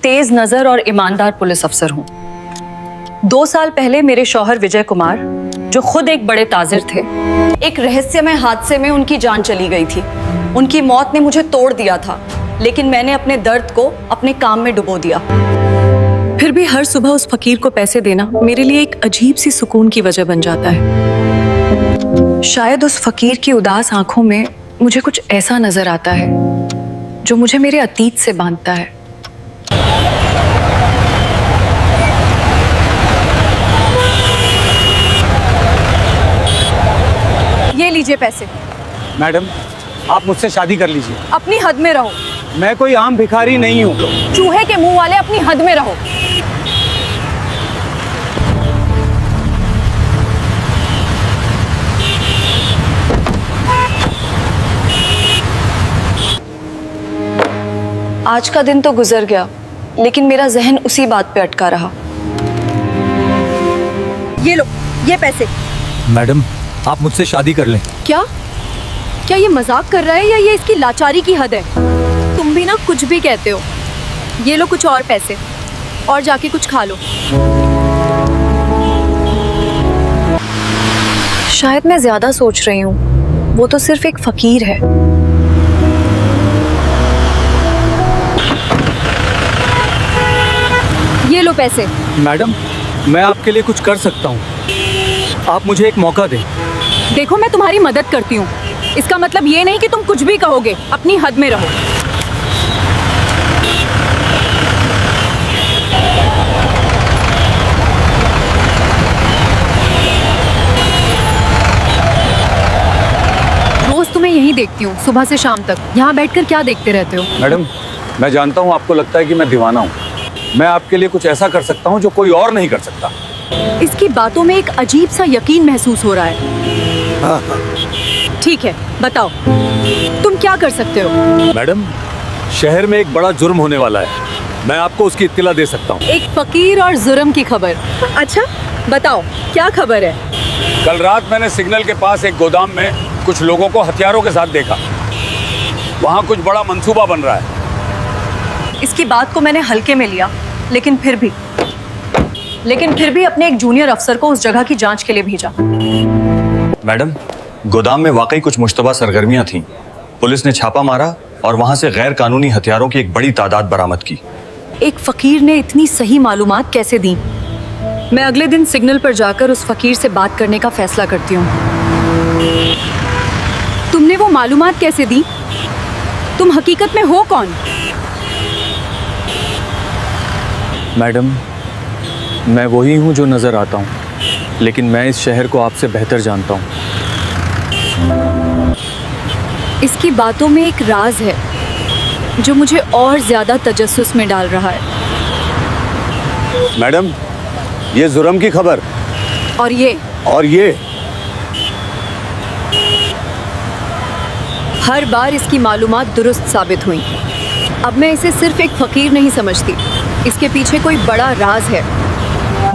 तेज नजर और ईमानदार पुलिस अफसर हूँ। 2 साल पहले मेरे शौहर विजय कुमार, जो खुद एक बड़े ताजिर थे, एक रहस्यमय हादसे में उनकी जान चली गई थी। उनकी मौत ने मुझे तोड़ दिया था, लेकिन मैंने अपने दर्द को अपने काम में डुबो दिया। फिर भी हर सुबह उस फकीर को पैसे देना मेरे लिए एक अजीब सी सुकून की वजह बन जाता है। शायद उस फकीर की उदास आंखों में मुझे कुछ ऐसा नजर आता है जो मुझे मेरे अतीत से बांधता है। ये लीजिए पैसे। मैडम, आप मुझसे शादी कर लीजिए। अपनी हद में रहो। मैं कोई आम भिखारी नहीं हूँ। चूहे के मुंह वाले, अपनी हद में रहो। आज का दिन तो गुजर गया, लेकिन मेरा जहन उसी बात पे अटका रहा। ये लो, ये पैसे। मैडम, आप मुझसे शादी कर लें। क्या ये मजाक कर रहा है या ये इसकी लाचारी की हद है? तुम भी ना कुछ भी कहते हो। ये लो कुछ और पैसे, और जाके कुछ खा लो। शायद मैं ज्यादा सोच रही हूँ, वो तो सिर्फ एक फकीर है। ये लो पैसे। मैडम, मैं आपके लिए कुछ कर सकता हूँ, आप मुझे एक मौका दें। देखो, मैं तुम्हारी मदद करती हूँ, इसका मतलब ये नहीं कि तुम कुछ भी कहोगे। अपनी हद में रहो। रोज तुम्हें यहीं देखती हूँ, सुबह से शाम तक। यहाँ बैठकर क्या देखते रहते हो? मैडम, मैं जानता हूँ आपको लगता है कि मैं दीवाना हूँ। मैं आपके लिए कुछ ऐसा कर सकता हूँ जो कोई और नहीं कर सकता। इसकी बातों में एक अजीब सा यकीन महसूस हो रहा है। ठीक है, बताओ तुम क्या कर सकते हो? मैडम, शहर में एक बड़ा जुर्म होने वाला है, मैं आपको उसकी इत्तिला दे सकता हूँ। एक फकीर और जुर्म की खबर? अच्छा, बताओ क्या खबर है? कल रात मैंने सिग्नल के पास एक गोदाम में कुछ लोगों को हथियारों के साथ देखा। वहाँ कुछ बड़ा मंसूबा बन रहा है। इसकी बात को मैंने हल्के में लिया, लेकिन फिर भी अपने एक जूनियर अफसर को उस जगह की जांच के लिए भेजा। मैडम, गोदाम में वाकई कुछ मुश्तबा सरगर्मियां थीं। पुलिस ने छापा मारा और वहां से गैर कानूनी हथियारों की एक बड़ी तादाद बरामद की। एक फकीर ने इतनी सही मालूमात कैसे दी? मैं अगले दिन सिग्नल पर जाकर उस फकीर से बात करने का फैसला करती हूँ। तुमने वो मालूमात कैसे दी? तुम हकीकत में हो कौन? मैडम, मैं वही हूँ जो नजर आता हूँ, लेकिन मैं इस शहर को आपसे बेहतर जानता हूँ। इसकी बातों में एक राज है जो मुझे और ज्यादा तजस्सुस में डाल रहा है। मैडम, ये जुर्म की खबर। और ये हर बार इसकी मालूमात दुरुस्त साबित हुई। अब मैं इसे सिर्फ एक फकीर नहीं समझती, इसके पीछे कोई बड़ा राज है।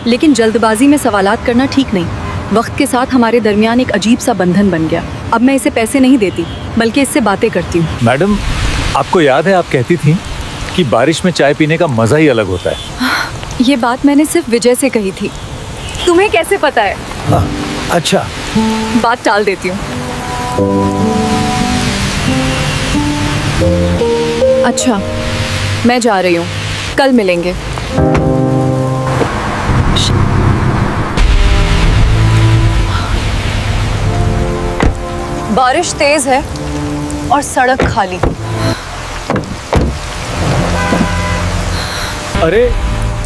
लेकिन जल्दबाजी में सवालात करना ठीक नहीं। वक्त के साथ हमारे दरमियान एक अजीब सा बंधन बन गया। अब मैं इसे पैसे नहीं देती, बल्कि इससे बातें करती हूँ। मैडम, आपको याद है आप कहती थी कि बारिश में चाय पीने का मजा ही अलग होता है। ये बात मैंने सिर्फ विजय से कही थी। तुम्हें कैसे पता है? अच्छा, बात टाल देती हूँ। अच्छा, मैं जा रही हूँ, कल मिलेंगे। बारिश तेज है और सड़क खाली। अरे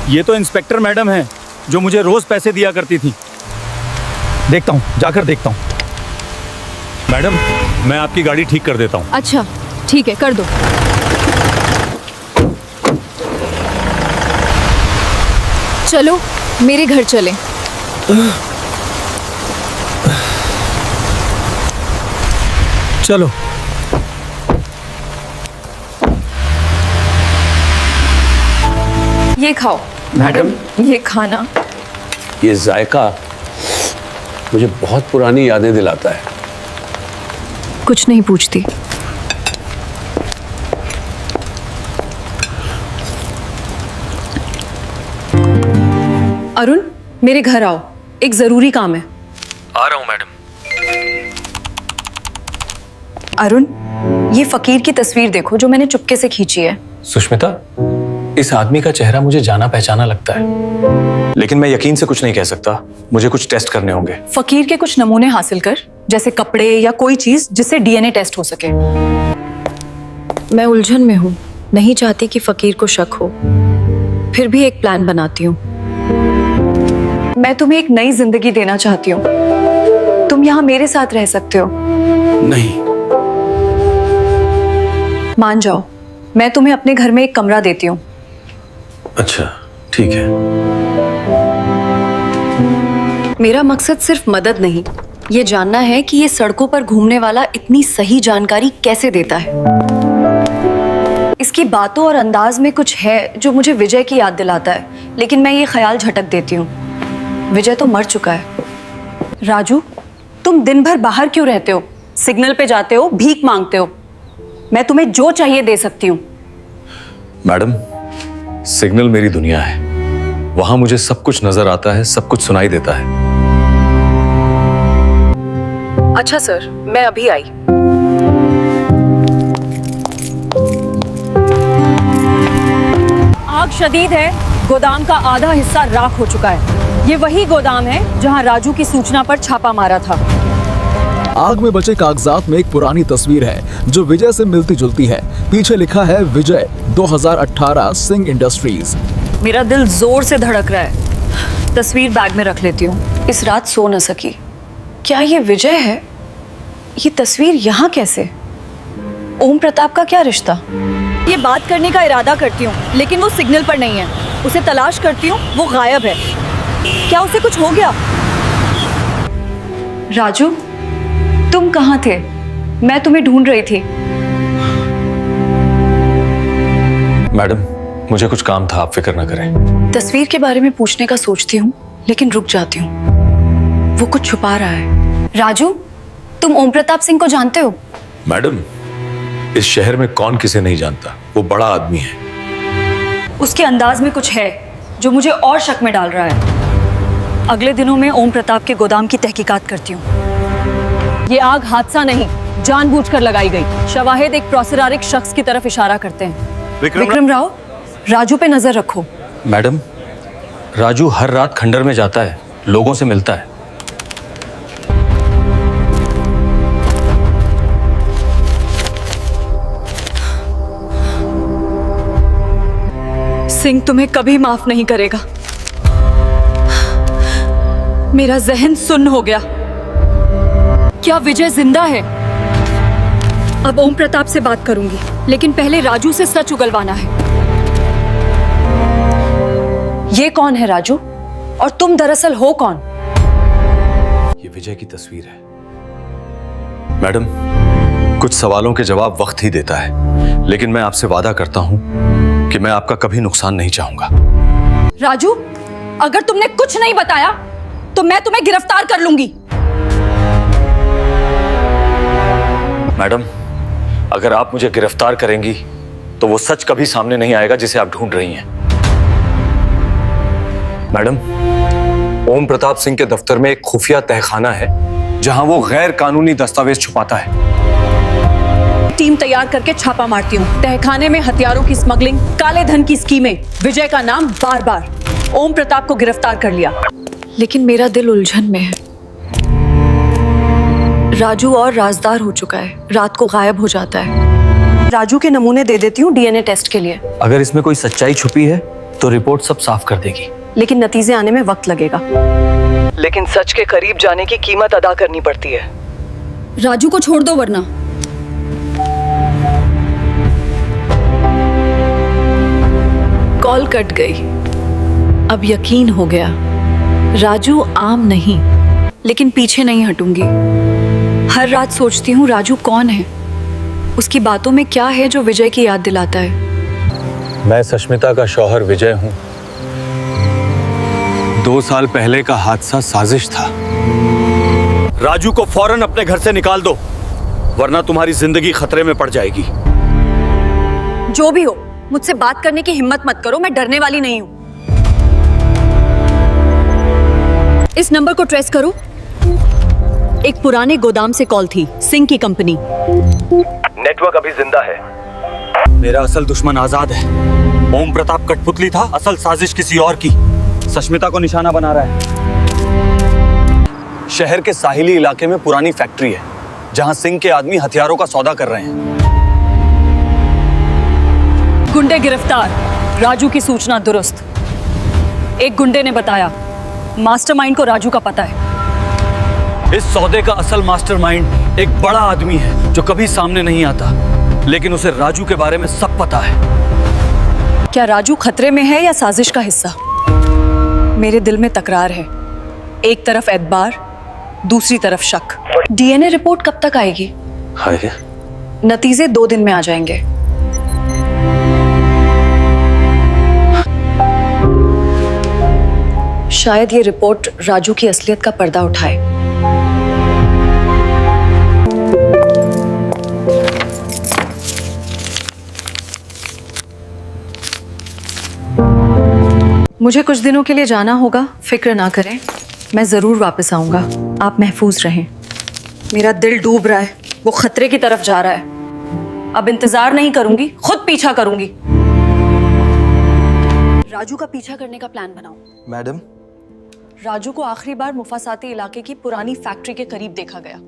ये तो इंस्पेक्टर मैडम हैं जो मुझे रोज पैसे दिया करती थी। देखता हूँ, जाकर देखता हूँ। मैडम, मैं आपकी गाड़ी ठीक कर देता हूँ। अच्छा ठीक है, कर दो। चलो मेरे घर चलें। चलो। ये खाओ मैडम, ये खाना। ये जायका मुझे बहुत पुरानी यादें दिलाता है। कुछ नहीं पूछती। अरुण, मेरे घर आओ, एक जरूरी काम है। आ रहा हूँ मैडम। अरुण, ये फकीर की तस्वीर देखो जो मैंने चुपके से खींची है। सुष्मिता, इस आदमी का चेहरा मुझे जाना पहचाना लगता है, लेकिन मैं यकीन से कुछ नहीं कह सकता, मुझे कुछ टेस्ट करने होंगे। फकीर के कुछ नमूने हासिल कर, जैसे कपड़े या कोई चीज जिससे डीएनए टेस्ट हो सके। मैं उलझन में हूँ, नहीं चाहती कि फकीर को शक हो, फिर भी एक प्लान बनाती हूँ। मैं तुम्हें एक नई जिंदगी देना चाहती हूँ, तुम यहाँ मेरे साथ रह सकते हो। नहीं। मान जाओ, मैं तुम्हें अपने घर में एक कमरा देती हूँ। अच्छा, ठीक है। मेरा मकसद सिर्फ मदद नहीं, ये जानना है कि ये सड़कों पर घूमने वाला इतनी सही जानकारी कैसे देता है। इसकी बातों और अंदाज में कुछ है जो मुझे विजय की याद दिलाता है, लेकिन मैं ये ख्याल झटक देती हूँ, विजय तो मर चुका है। राजू, तुम दिन भर बाहर क्यों रहते हो? सिग्नल पे जाते हो, भीख मांगते हो। मैं तुम्हें जो चाहिए दे सकती हूँ। मैडम, सिग्नल मेरी दुनिया है, वहां मुझे सब कुछ नजर आता है, सब कुछ सुनाई देता है। अच्छा सर, मैं अभी आई। आग शदीद है, गोदाम का आधा हिस्सा राख हो चुका है। ये वही गोदाम है जहां राजू की सूचना पर छापा मारा था। आग में बचे कागजात में एक पुरानी तस्वीर है जो विजय से मिलती जुलती है। पीछे लिखा है विजय 2018 सिंह इंडस्ट्रीज। मेरा दिल जोर से धड़क रहा है। तस्वीर बैग में रख लेती हूँ। इस रात सो न सकी। क्या ये विजय है? ये तस्वीर यहाँ कैसे? ओम प्रताप का क्या रिश्ता? ये बात करने का इरादा करती हूँ, लेकिन वो सिग्नल पर नहीं है। उसे तलाश करती हूँ, वो गायब है। क्या उसे कुछ हो गया? राजू, तुम कहाँ थे? मैं तुम्हें ढूंढ रही थी। मैडम, मुझे कुछ काम था, आप फिक्र न करें। तस्वीर के बारे में पूछने का सोचती हूँ, लेकिन रुक जाती हूँ। वो कुछ छुपा रहा है। राजू, तुम ओम प्रताप सिंह को जानते हो? मैडम, इस शहर में कौन किसे नहीं जानता, वो बड़ा आदमी है। उसके अंदाज में कुछ है जो मुझे और शक में डाल रहा है। अगले दिनों में ओम प्रताप के गोदाम की तहकीकात करती हूँ। ये आग हादसा नहीं, जानबूझकर लगाई गई। शवाहिद एक प्रोसिरारिक शख्स की तरफ इशारा करते हैं। विक्रम राव, राजू पे नजर रखो। मैडम, राजू हर रात खंडर में जाता है, लोगों से मिलता है। सिंह तुम्हें कभी माफ नहीं करेगा। मेरा जहन सुन्न हो गया। क्या विजय जिंदा है? अब ओम प्रताप से बात करूंगी, लेकिन पहले राजू से सच उगलवाना है। ये कौन है राजू? और तुम दरअसल हो कौन? ये विजय की तस्वीर है। मैडम, कुछ सवालों के जवाब वक्त ही देता है, लेकिन मैं आपसे वादा करता हूं कि मैं आपका कभी नुकसान नहीं चाहूंगा। राजू, अगर तुमने कुछ नहीं बताया तो मैं तुम्हें गिरफ्तार कर लूंगी। मैडम, अगर आप मुझे गिरफ्तार करेंगी तो वो सच कभी सामने नहीं आएगा जिसे आप ढूंढ रही हैं। मैडम, ओम प्रताप सिंह के दफ्तर में एक खुफिया तहखाना है जहां वो गैर कानूनी दस्तावेज छुपाता है। टीम तैयार करके छापा मारती हूँ। तहखाने में हथियारों की स्मगलिंग, काले धन की स्कीमें, विजय का नाम बार बार। ओम प्रताप को गिरफ्तार कर लिया, लेकिन मेरा दिल उलझन में है। राजू और राजदार हो चुका है, रात को गायब हो जाता है। राजू के नमूने दे देती हूँ डीएनए टेस्ट के लिए। अगर इसमें कोई सच्चाई छुपी है तो रिपोर्ट सब साफ कर देगी, लेकिन नतीजे आने में वक्त लगेगा। लेकिन सच के करीब जाने की कीमत अदा करनी पड़ती है। राजू को छोड़ दो वरना। कॉल कट गई। अब यकीन हो गया, राजू आम नहीं, लेकिन पीछे नहीं हटूंगी। हर रात सोचती हूँ राजू कौन है, उसकी बातों में क्या है जो विजय की याद दिलाता है। मैं सुष्मिता का शौहर विजय हूं। 2 साल पहले का हादसा साजिश था। राजू को फौरन अपने घर से निकाल दो, वरना तुम्हारी जिंदगी खतरे में पड़ जाएगी। जो भी हो, मुझसे बात करने की हिम्मत मत करो, मैं डरने वाली नहीं हूँ। इस नंबर को ट्रेस करो। एक पुराने गोदाम से कॉल थी, सिंह की कंपनी। नेटवर्क अभी जिंदा है। मेरा असल दुश्मन आजाद है। ओम प्रताप कठपुतली था, असल साजिश किसी और की। सुष्मिता को निशाना बना रहा है। शहर के साहिली इलाके में पुरानी फैक्ट्री है जहां सिंह के आदमी हथियारों का सौदा कर रहे हैं। गुंडे गिरफ्तार, राजू की सूचना दुरुस्त। एक गुंडे ने बताया मास्टरमाइंड को राजू का पता है। इस सौदे का असल मास्टरमाइंड एक बड़ा आदमी है जो कभी सामने नहीं आता, लेकिन उसे राजू के बारे में सब पता है। क्या राजू खतरे में है या साजिश का हिस्सा? मेरे दिल में तकरार है। एक तरफ एतबार, दूसरी तरफ शक। डीएनए रिपोर्ट कब तक आएगी? नतीजे 2 दिन में आ जाएंगे। शायद ये रिपोर्ट राजू की असलियत का पर्दा उठाए। मुझे कुछ दिनों के लिए जाना होगा, फिक्र ना करें, मैं जरूर वापस आऊंगा। आप महफूज रहें। मेरा दिल डूब रहा है, वो खतरे की तरफ जा रहा है। अब इंतजार नहीं करूंगी, खुद पीछा करूंगी। राजू का पीछा करने का प्लान बनाओ। मैडम, राजू को आखिरी बार मुफासाती इलाके की पुरानी फैक्ट्री के करीब देखा गया।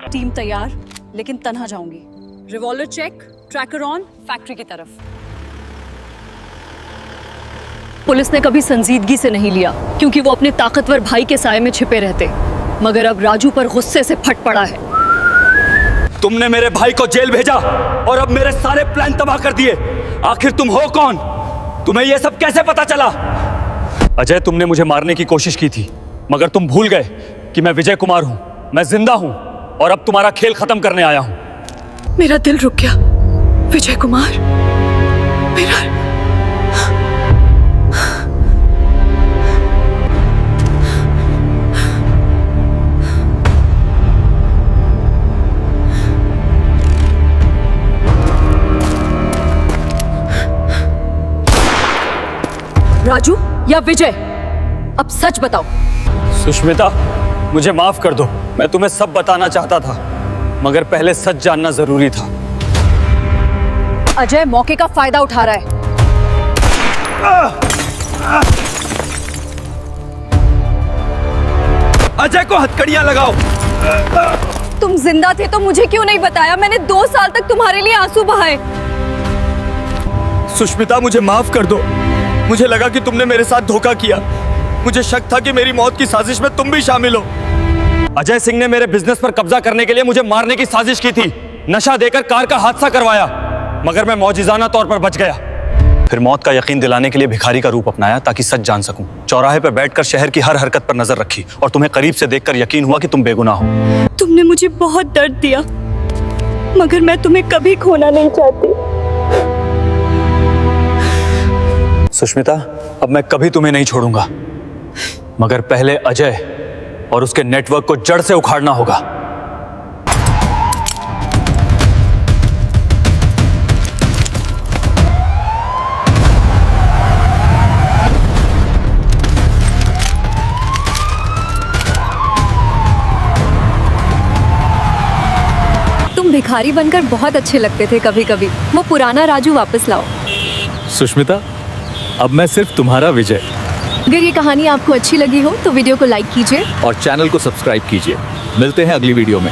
टीम तैयार, लेकिन तन्हा जाऊंगी। Revolver check, tracker on, factory की तरफ। पुलिस ने कभी संजीदगी से नहीं लिया क्योंकि वो अपने ताकतवर भाई के साए में छिपे रहते, मगर अब राजू पर गुस्से से फट पड़ा है। तुमने मेरे भाई को जेल भेजा और अब मेरे सारे प्लान तबाह कर दिए। आखिर तुम हो कौन? तुम्हें यह सब कैसे पता चला? अजय, तुमने मुझे मारने की कोशिश की थी, मगर तुम भूल गए कि मैं विजय कुमार हूं। मैं जिंदा हूं और अब तुम्हारा खेल खत्म करने आया हूं। मेरा दिल रुक गया। विजय कुमार, मेरा राजू या विजय, अब सच बताओ। सुष्मिता, मुझे माफ कर दो। मैं तुम्हें सब बताना चाहता था, मगर पहले सच जानना जरूरी था। अजय मौके का फायदा उठा रहा है। अजय को हथकड़ियां लगाओ। तुम जिंदा थे तो मुझे क्यों नहीं बताया? मैंने 2 साल तक तुम्हारे लिए आंसू बहाए। सुष्मिता, मुझे माफ कर दो। मुझे लगा कि तुमने मेरे साथ धोखा किया। मुझे शक था कि मेरी मौत की साजिश में तुम भी शामिल हो। अजय सिंह ने मेरे बिजनेस पर कब्जा करने के लिए मुझे मारने की साजिश की थी। नशा देकर कार का हादसा करवाया, मगर मैं मौजिज़ाना तौर पर बच गया। फिर मौत का यकीन दिलाने के लिए भिखारी का रूप अपनाया ताकि सच जान सकूं। चौराहे पर बैठकर शहर की हर हरकत पर नजर रखी और तुम्हें करीब से देखकर यकीन हुआ कि तुम बेगुनाह हो। तुमने मुझे बहुत दर्द दिया, मगर मैं तुम्हें कभी खोना नहीं चाहती। सुष्मिता, अब मैं कभी तुम्हें नहीं छोड़ूंगा, मगर पहले अजय और उसके नेटवर्क को जड़ से उखाड़ना होगा। तुम भिखारी बनकर बहुत अच्छे लगते थे कभी कभी। वो पुराना राजू वापस लाओ। सुष्मिता, अब मैं सिर्फ तुम्हारा विजय। अगर ये कहानी आपको अच्छी लगी हो तो वीडियो को लाइक कीजिए और चैनल को सब्सक्राइब कीजिए। मिलते हैं अगली वीडियो में।